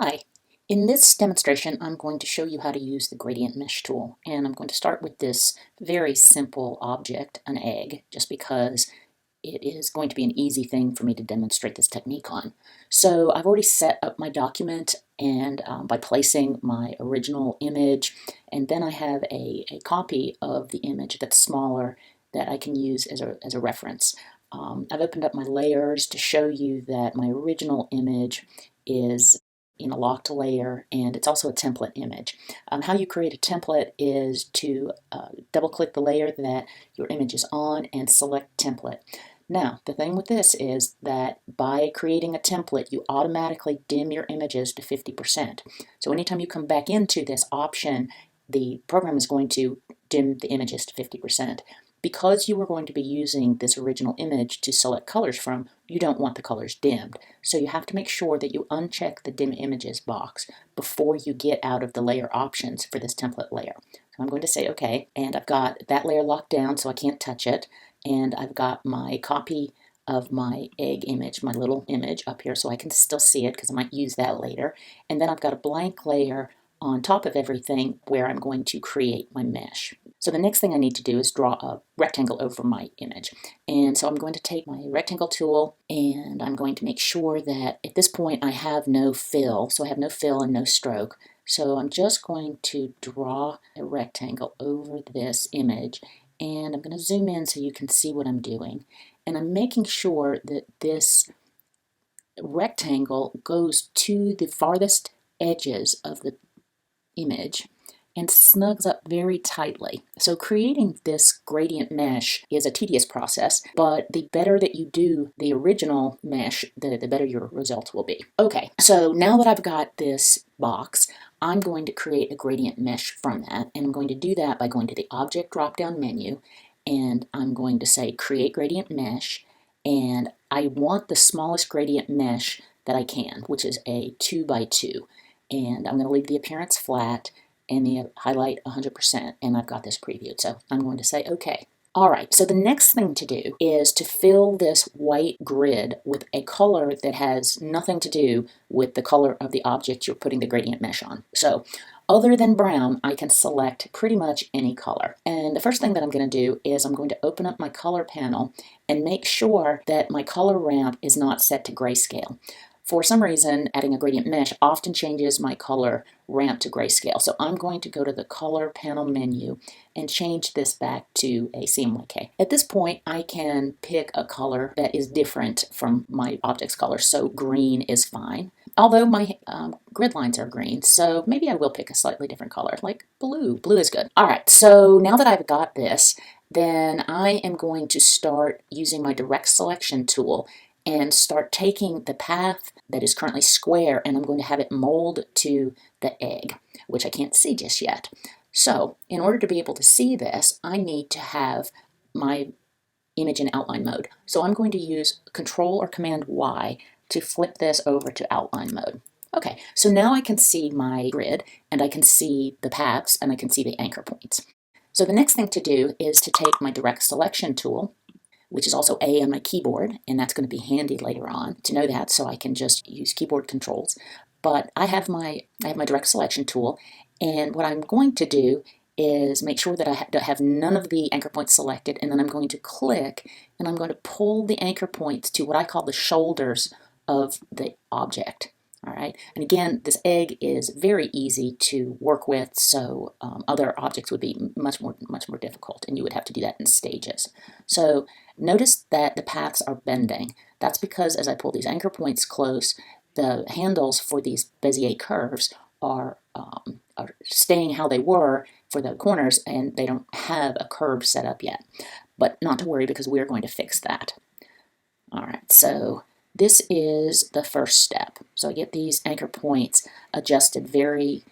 Hi. In this demonstration, I'm going to show you how to use the gradient mesh tool. And I'm going to start with this very simple object, an egg, just because it is going to be an easy thing for me to demonstrate this technique on. So I've already set up my document and by placing my original image, and then I have a copy of the image that's smaller that I can use as a reference. I've opened up my layers to show you that my original image is in a locked layer, and it's also a template image. How you create a template is to double click the layer that your image is on and select template. Now, the thing with this is that by creating a template, you automatically dim your images to 50%. So anytime you come back into this option, the program is going to dim the images to 50%. Because you are going to be using this original image to select colors from, you don't want the colors dimmed. So you have to make sure that you uncheck the dim images box before you get out of the layer options for this template layer. So I'm going to say okay, and I've got that layer locked down so I can't touch it, and I've got my copy of my egg image, my little image up here so I can still see it because I might use that later. And then I've got a blank layer on top of everything where I'm going to create my mesh. So the next thing I need to do is draw a rectangle over my image. And so I'm going to take my rectangle tool and I'm going to make sure that at this point I have no fill. So I have no fill and no stroke. So I'm just going to draw a rectangle over this image, and I'm going to zoom in so you can see what I'm doing. And I'm making sure that this rectangle goes to the farthest edges of the image and snugs up very tightly. So creating this gradient mesh is a tedious process, but the better that you do the original mesh, the better your results will be. Okay, so now that I've got this box, I'm going to create a gradient mesh from that, and I'm going to do that by going to the Object drop-down menu, and I'm going to say Create Gradient Mesh, and I want the smallest gradient mesh that I can, which is a 2 by 2. And I'm going to leave the appearance flat and the highlight 100%, and I've got this previewed, so I'm going to say OK. Alright, so the next thing to do is to fill this white grid with a color that has nothing to do with the color of the object you're putting the gradient mesh on. So other than brown, I can select pretty much any color. And the first thing that I'm going to do is I'm going to open up my color panel and make sure that my color ramp is not set to grayscale. For some reason, adding a gradient mesh often changes my color ramp to grayscale. So I'm going to go to the color panel menu and change this back to a CMYK. At this point, I can pick a color that is different from my object's color. So green is fine. Although my grid lines are green, so maybe I will pick a slightly different color, like blue. Blue is good. All right, so now that I've got this, then I am going to start using my direct selection tool and start taking the path that is currently square, and I'm going to have it mold to the egg, which I can't see just yet. So in order to be able to see this, I need to have my image in outline mode. So I'm going to use Control or Command Y to flip this over to outline mode. Okay, so now I can see my grid, and I can see the paths, and I can see the anchor points. So the next thing to do is to take my direct selection tool, which is also A on my keyboard, and that's going to be handy later on to know that, so I can just use keyboard controls. But I have my direct selection tool, and what I'm going to do is make sure that I have none of the anchor points selected, and then I'm going to click, and I'm going to pull the anchor points to what I call the shoulders of the object. All right, and again, this egg is very easy to work with, so other objects would be much more difficult, and you would have to do that in stages. So notice that the paths are bending. That's because as I pull these anchor points close, the handles for these Bezier curves are staying how they were for the corners, and they don't have a curve set up yet. But not to worry, because we're going to fix that. All right, so this is the first step. So I get these anchor points adjusted very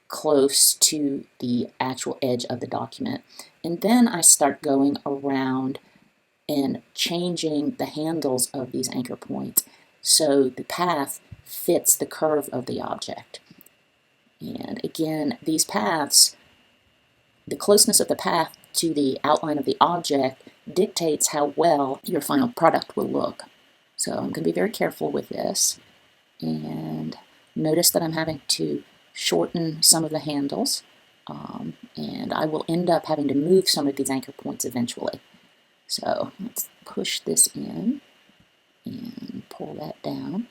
close to the actual edge of the document. And then I start going around and changing the handles of these anchor points so the path fits the curve of the object. And again, these paths, the closeness of the path to the outline of the object dictates how well your final product will look. So I'm going to be very careful with this. And Notice that I'm having to shorten some of the handles, and I will end up having to move some of these anchor points eventually. So let's push this in and pull that down.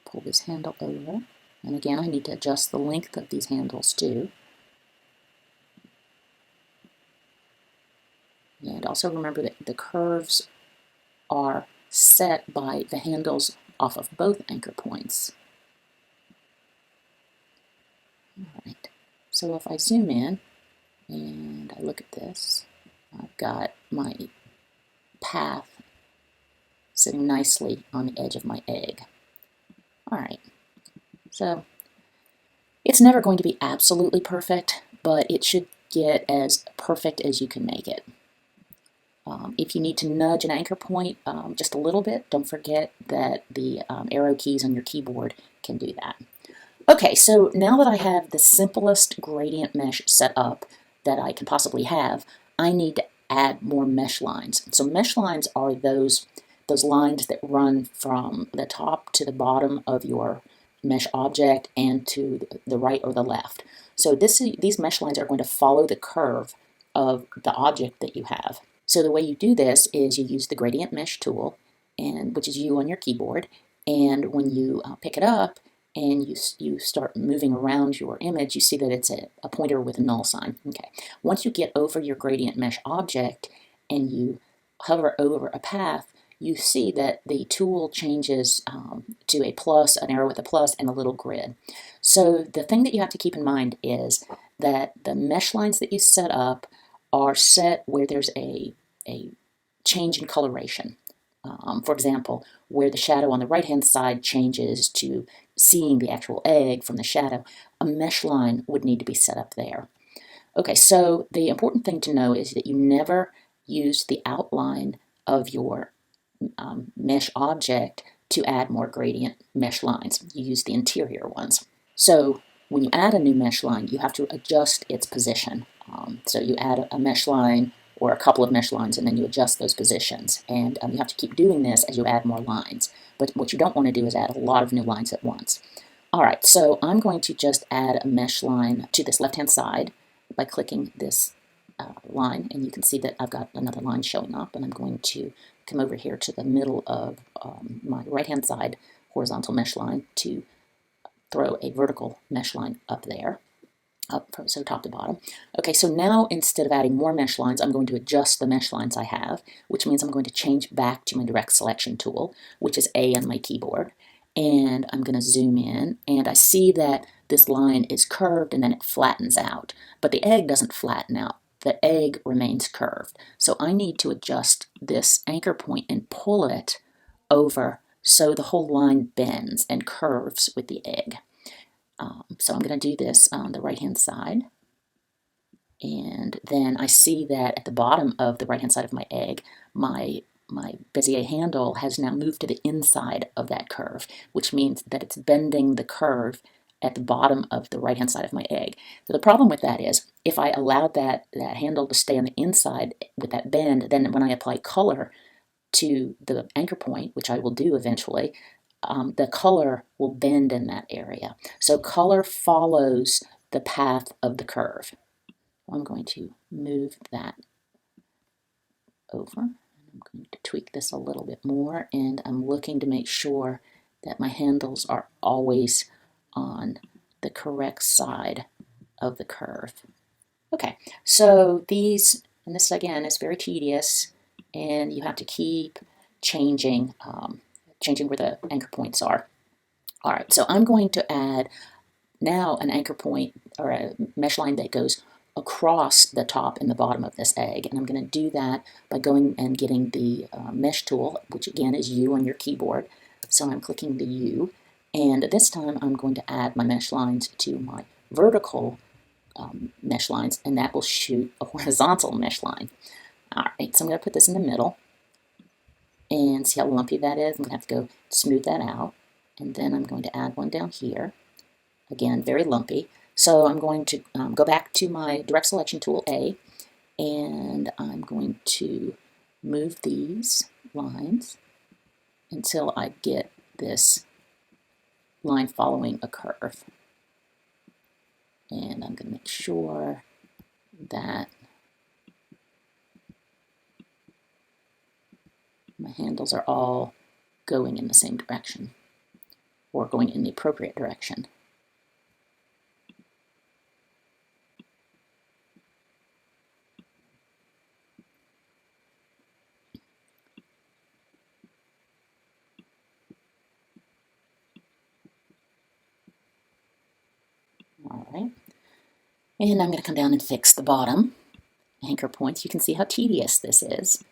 Pull this handle over. And again, I need to adjust the length of these handles too. And also remember that the curves are set by the handles off of both anchor points. All right, so if I zoom in and I look at this, I've got my path sitting nicely on the edge of my egg. All right, so it's never going to be absolutely perfect, but it should get as perfect as you can make it. If you need to nudge an anchor point just a little bit, don't forget that the arrow keys on your keyboard can do that. Okay, so now that I have the simplest gradient mesh set up that I can possibly have, I need to add more mesh lines. So mesh lines are those lines that run from the top to the bottom of your mesh object and to the right or the left. So these mesh lines are going to follow the curve of the object that you have. So the way you do this is you use the gradient mesh tool, which is U on your keyboard, and when you pick it up and you start moving around your image, you see that it's a pointer with a null sign. Okay. Once you get over your gradient mesh object and you hover over a path, you see that the tool changes to a plus, an arrow with a plus, and a little grid. So the thing that you have to keep in mind is that the mesh lines that you set up are set where there's a change in coloration. For example, where the shadow on the right-hand side changes to seeing the actual egg from the shadow, a mesh line would need to be set up there. Okay, so the important thing to know is that you never use the outline of your mesh object to add more gradient mesh lines. You use the interior ones. So when you add a new mesh line, you have to adjust its position. So you add a mesh line or a couple of mesh lines, and then you adjust those positions. And you have to keep doing this as you add more lines. But what you don't want to do is add a lot of new lines at once. All right, so I'm going to just add a mesh line to this left-hand side by clicking this line, and you can see that I've got another line showing up, and I'm going to come over here to the middle of my right-hand side horizontal mesh line to throw a vertical mesh line up there. So top to bottom. Okay, so now instead of adding more mesh lines, I'm going to adjust the mesh lines I have, which means I'm going to change back to my direct selection tool, which is A on my keyboard. And I'm going to zoom in, and I see that this line is curved and then it flattens out. But the egg doesn't flatten out. The egg remains curved. So I need to adjust this anchor point and pull it over so the whole line bends and curves with the egg. So I'm going to do this on the right-hand side. And then I see that at the bottom of the right-hand side of my egg, my Bezier handle has now moved to the inside of that curve, which means that it's bending the curve at the bottom of the right-hand side of my egg. So the problem with that is, if I allowed that handle to stay on the inside with that bend, then when I apply color to the anchor point, which I will do eventually, the color will bend in that area. So color follows the path of the curve. I'm going to move that over. I'm going to tweak this a little bit more, and I'm looking to make sure that my handles are always on the correct side of the curve. Okay, so these, and this again is very tedious, and you have to keep changing where the anchor points are. All right, so I'm going to add now an anchor point or a mesh line that goes across the top and the bottom of this egg, and I'm going to do that by going and getting the mesh tool, which again is U on your keyboard. So I'm clicking the U, and this time I'm going to add my mesh lines to my vertical mesh lines, and that will shoot a horizontal mesh line. All right, so I'm going to put this in the middle and see how lumpy that is. I'm going to have to go smooth that out, and then I'm going to add one down here. Again, very lumpy. So I'm going to go back to my direct selection tool A, and I'm going to move these lines until I get this line following a curve. And I'm going to make sure that my handles are all going in the same direction, or going in the appropriate direction. All right. And I'm going to come down and fix the bottom anchor points. You can see how tedious this is.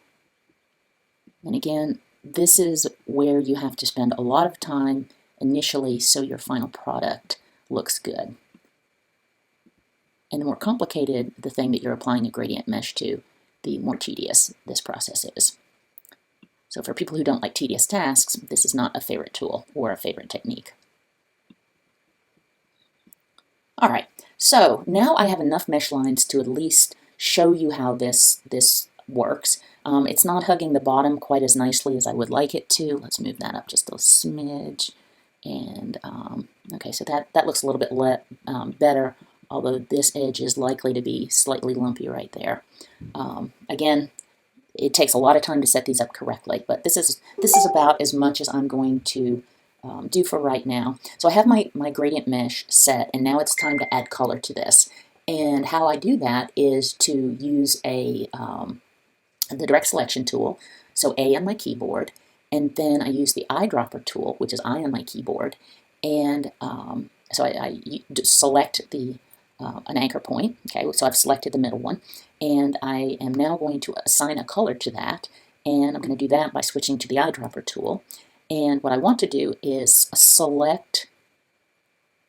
And again, this is where you have to spend a lot of time initially so your final product looks good. And the more complicated the thing that you're applying a gradient mesh to, the more tedious this process is. So for people who don't like tedious tasks, this is not a favorite tool or a favorite technique. All right, so now I have enough mesh lines to at least show you how this works. It's not hugging the bottom quite as nicely as I would like it to. Let's move that up just a smidge. And okay, so that looks a little bit better, although this edge is likely to be slightly lumpy right there. Again, it takes a lot of time to set these up correctly, but this is about as much as I'm going to do for right now. So I have my gradient mesh set, and now it's time to add color to this. And how I do that is to use the direct selection tool, so A on my keyboard, and then I use the eyedropper tool, which is I on my keyboard, and so I select an anchor point. Okay, so I've selected the middle one, and I am now going to assign a color to that, and I'm going to do that by switching to the eyedropper tool. And what I want to do is select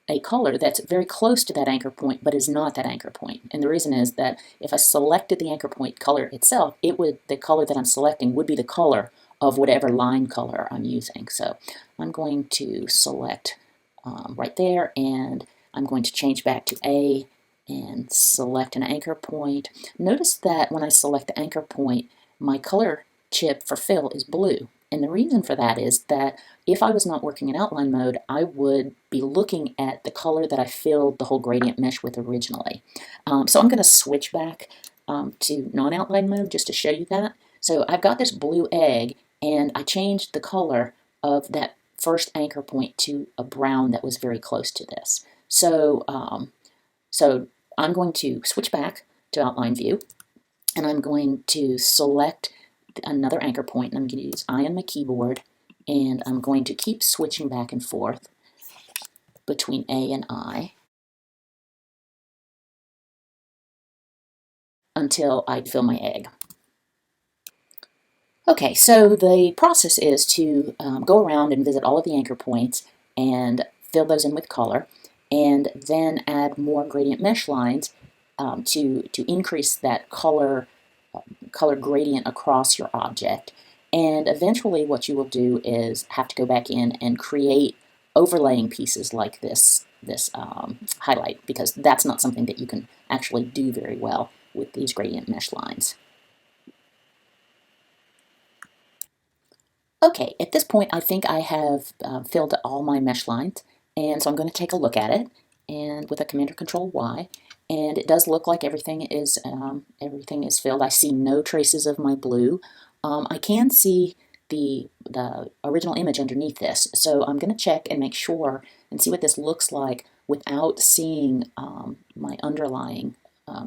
a color that's very close to that anchor point, but is not that anchor point. And the reason is that if I selected the anchor point color itself, the color that I'm selecting would be the color of whatever line color I'm using. So I'm going to select right there, and I'm going to change back to A and select an anchor point. Notice that when I select the anchor point, my color chip for fill is blue. And the reason for that is that if I was not working in outline mode, I would be looking at the color that I filled the whole gradient mesh with originally. So I'm going to switch back to non-outline mode just to show you that. So I've got this blue egg, and I changed the color of that first anchor point to a brown that was very close to this. So, so I'm going to switch back to outline view, and I'm going to select another anchor point, and I'm going to use I on my keyboard, and I'm going to keep switching back and forth between A and I until I fill my egg. Okay, so the process is to go around and visit all of the anchor points and fill those in with color, and then add more gradient mesh lines to increase that color gradient across your object. And eventually what you will do is have to go back in and create overlaying pieces like this highlight, because that's not something that you can actually do very well with these gradient mesh lines. Okay, at this point I think I have filled all my mesh lines, and so I'm going to take a look at it, and with a Command or Control Y, and it does look like everything is filled. I see no traces of my blue. I can see the original image underneath this, so I'm going to check and make sure and see what this looks like without seeing my underlying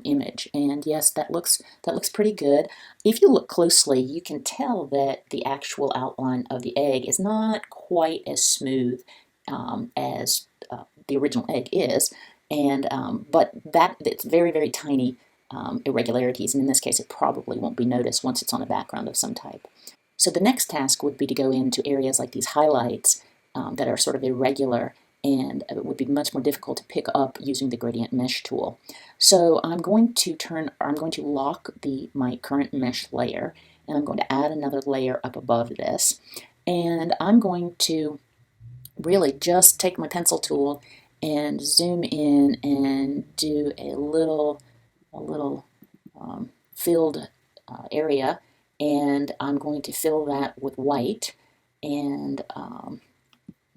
image. And yes, that looks pretty good. If you look closely, you can tell that the actual outline of the egg is not quite as smooth as the original egg is, and but it's very tiny irregularities, and in this case it probably won't be noticed once it's on a background of some type. So the next task would be to go into areas like these highlights that are sort of irregular, and it would be much more difficult to pick up using the gradient mesh tool. So I'm going to lock my current mesh layer, and I'm going to add another layer up above this, and I'm going to really just take my pencil tool and zoom in and do a little filled area, and I'm going to fill that with white, and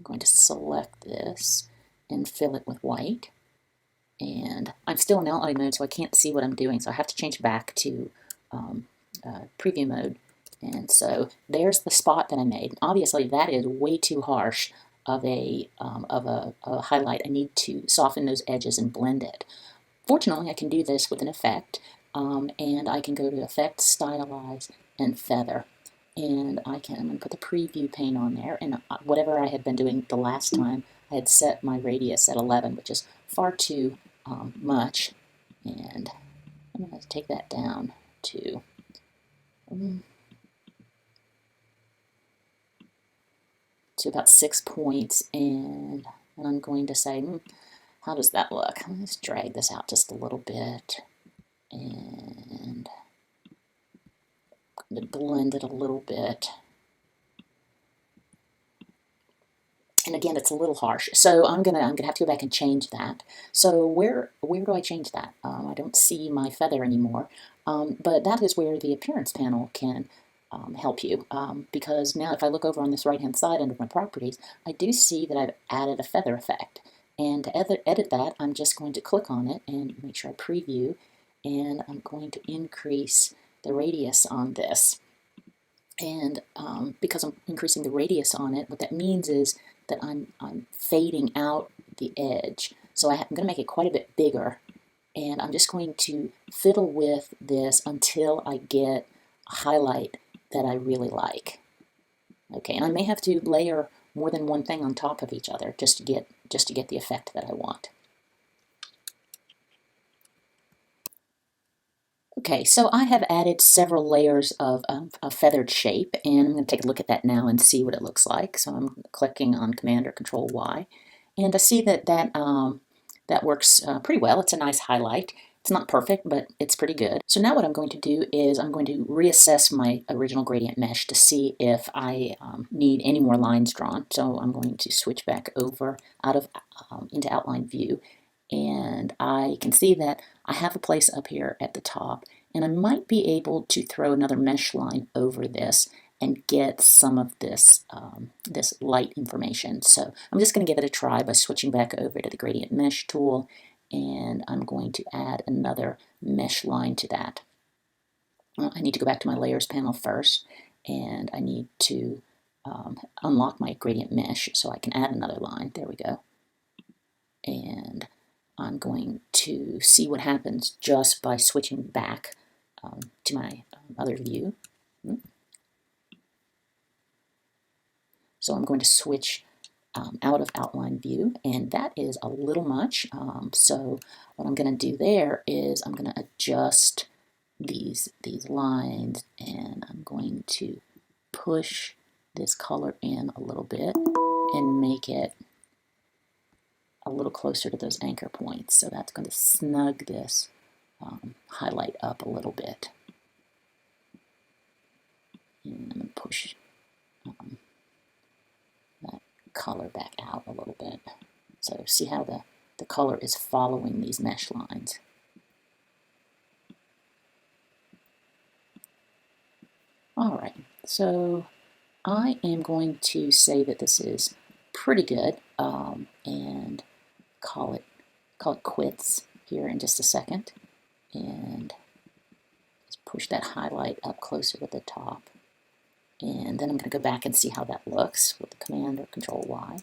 going to select this and fill it with white. And I'm still in outline mode, so I can't see what I'm doing, so I have to change back to preview mode. And so there's the spot that I made. Obviously, that is way too harsh of a highlight. I need to soften those edges and blend it. Fortunately, I can do this with an effect, and I can go to Effect, Stylize, and Feather. And I'm going to put the preview pane on there, and whatever I had been doing the last time, I had set my radius at 11, which is far too much. And I'm going to take that down to about 6 points, and I'm going to say, how does that look? Let's drag this out just a little bit, and I'm going to blend it a little bit. And again, it's a little harsh, so I'm gonna have to go back and change that. So where do I change that? I don't see my feather anymore, but that is where the appearance panel can help you, because now if I look over on this right hand side under my properties, I do see that I've added a feather effect. And to edit that, I'm just going to click on it and make sure I preview, and I'm going to increase the radius on this. And because I'm increasing the radius on it, what that means is that I'm fading out the edge. So I'm going to make it quite a bit bigger, and I'm just going to fiddle with this until I get a highlight that I really like. Okay, and I may have to layer more than one thing on top of each other just to get the effect that I want. Okay, so I have added several layers of a feathered shape, and I'm going to take a look at that now and see what it looks like. So I'm clicking on Command or Control Y, and I see that that works pretty well. It's a nice highlight. It's not perfect, but it's pretty good. So now what I'm going to do is I'm going to reassess my original gradient mesh to see if I need any more lines drawn. So I'm going to switch back over into Outline View, and I can see that I have a place up here at the top, and I might be able to throw another mesh line over this and get some of this this light information. So I'm just going to give it a try by switching back over to the Gradient Mesh tool, and I'm going to add another mesh line to that. I need to go back to my Layers panel first, and I need to unlock my Gradient Mesh so I can add another line. There we go. And I'm going to see what happens just by switching back to my other view. So I'm going to switch out of Outline View, and that is a little much. So what I'm going to do there is I'm going to adjust these lines, and I'm going to push this color in a little bit and make it a little closer to those anchor points. So that's going to snug this highlight up a little bit. And I'm going to push that color back out a little bit. So see how the color is following these mesh lines. All right, so I am going to say that this is pretty good, and call it quits here in just a second, and just push that highlight up closer to the top. And then I'm going to go back and see how that looks with the Command or Control Y,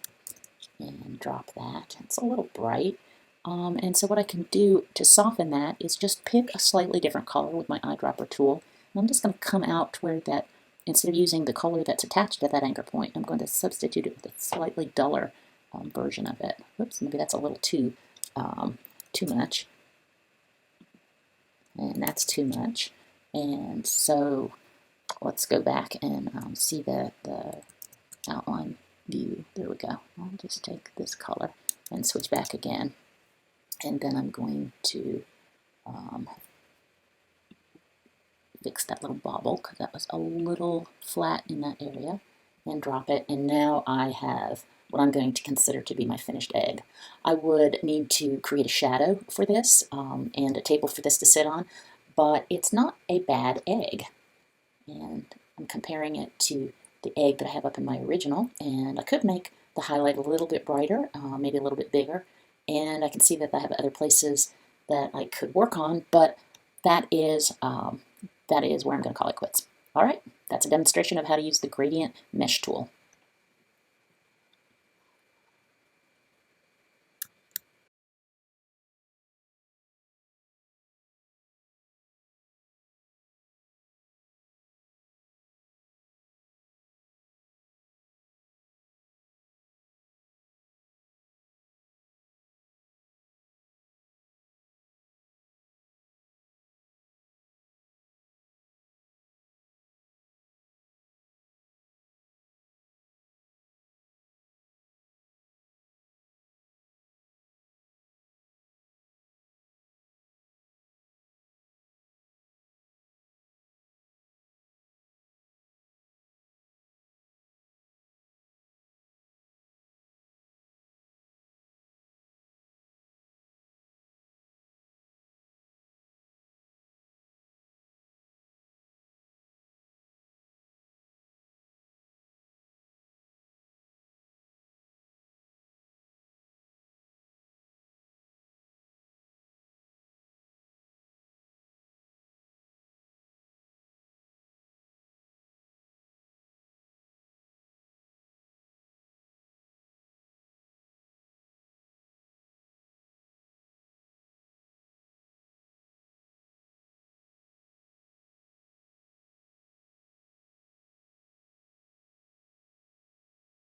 and drop that. It's a little bright, and so what I can do to soften that is just pick a slightly different color with my eyedropper tool. And I'm just going to come out to where that, instead of using the color that's attached to that anchor point, I'm going to substitute it with a slightly duller version of it. Oops, maybe that's a little too much. And that's too much. And so let's go back and see the Outline View. There we go. I'll just take this color and switch back again. And then I'm going to fix that little bobble because that was a little flat in that area, and drop it. And now I have what I'm going to consider to be my finished egg. I would need to create a shadow for this and a table for this to sit on, but it's not a bad egg. And I'm comparing it to the egg that I have up in my original, and I could make the highlight a little bit brighter, maybe a little bit bigger, and I can see that I have other places that I could work on, but that is where I'm going to call it quits. All right, that's a demonstration of how to use the gradient mesh tool.